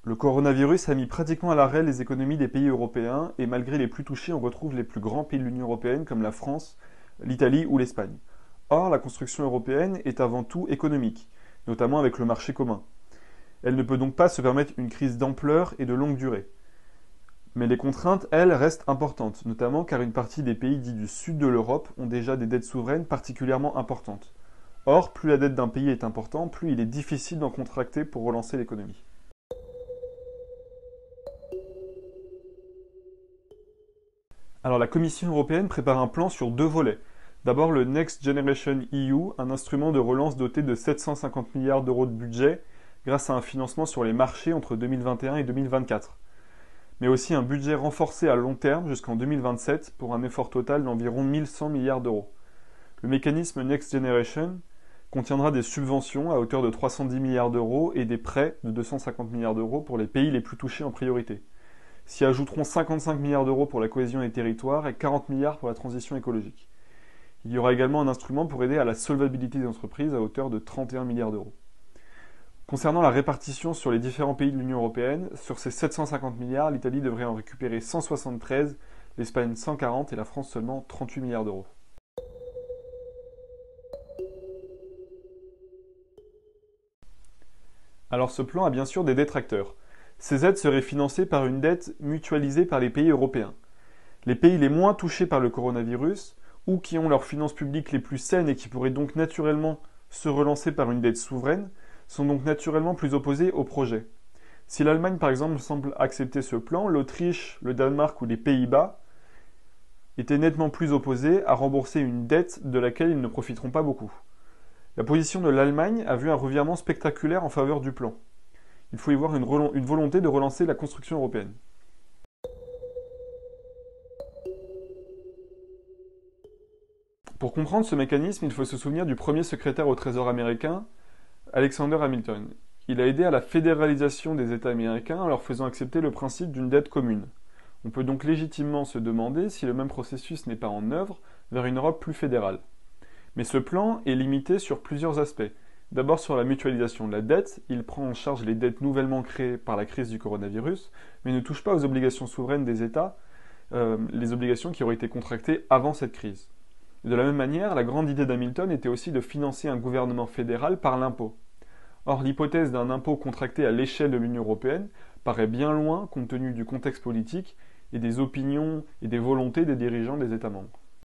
Le coronavirus a mis pratiquement à l'arrêt les économies des pays européens et malgré les plus touchés, on retrouve les plus grands pays de l'Union européenne comme la France, l'Italie ou l'Espagne. Or, la construction européenne est avant tout économique, notamment avec le marché commun. Elle ne peut donc pas se permettre une crise d'ampleur et de longue durée. Mais les contraintes, elles, restent importantes, notamment car une partie des pays dits du sud de l'Europe ont déjà des dettes souveraines particulièrement importantes. Or, plus la dette d'un pays est importante, plus il est difficile d'en contracter pour relancer l'économie. Alors la Commission européenne prépare un plan sur deux volets. D'abord le Next Generation EU, un instrument de relance doté de 750 milliards d'euros de budget grâce à un financement sur les marchés entre 2021 et 2024. Mais aussi un budget renforcé à long terme jusqu'en 2027 pour un effort total d'environ 1100 milliards d'euros. Le mécanisme Next Generation contiendra des subventions à hauteur de 310 milliards d'euros et des prêts de 250 milliards d'euros pour les pays les plus touchés en priorité. S'y ajouteront 55 milliards d'euros pour la cohésion des territoires et 40 milliards pour la transition écologique. Il y aura également un instrument pour aider à la solvabilité des entreprises à hauteur de 31 milliards d'euros. Concernant la répartition sur les différents pays de l'Union européenne, sur ces 750 milliards, l'Italie devrait en récupérer 173, l'Espagne 140 et la France seulement 38 milliards d'euros. Alors ce plan a bien sûr des détracteurs. Ces aides seraient financées par une dette mutualisée par les pays européens. Les pays les moins touchés par le coronavirus, ou qui ont leurs finances publiques les plus saines et qui pourraient donc naturellement se relancer par une dette souveraine, sont donc naturellement plus opposés au projet. Si l'Allemagne par exemple semble accepter ce plan, l'Autriche, le Danemark ou les Pays-Bas étaient nettement plus opposés à rembourser une dette de laquelle ils ne profiteront pas beaucoup. La position de l'Allemagne a vu un revirement spectaculaire en faveur du plan. Il faut y voir une volonté de relancer la construction européenne. Pour comprendre ce mécanisme, il faut se souvenir du premier secrétaire au Trésor américain, Alexander Hamilton. Il a aidé à la fédéralisation des États américains en leur faisant accepter le principe d'une dette commune. On peut donc légitimement se demander si le même processus n'est pas en œuvre vers une Europe plus fédérale. Mais ce plan est limité sur plusieurs aspects. D'abord sur la mutualisation de la dette, il prend en charge les dettes nouvellement créées par la crise du coronavirus, mais ne touche pas aux obligations souveraines des États, les obligations qui auraient été contractées avant cette crise. Et de la même manière, la grande idée d'Hamilton était aussi de financer un gouvernement fédéral par l'impôt. Or, l'hypothèse d'un impôt contracté à l'échelle de l'Union européenne paraît bien loin compte tenu du contexte politique et des opinions et des volontés des dirigeants des États membres.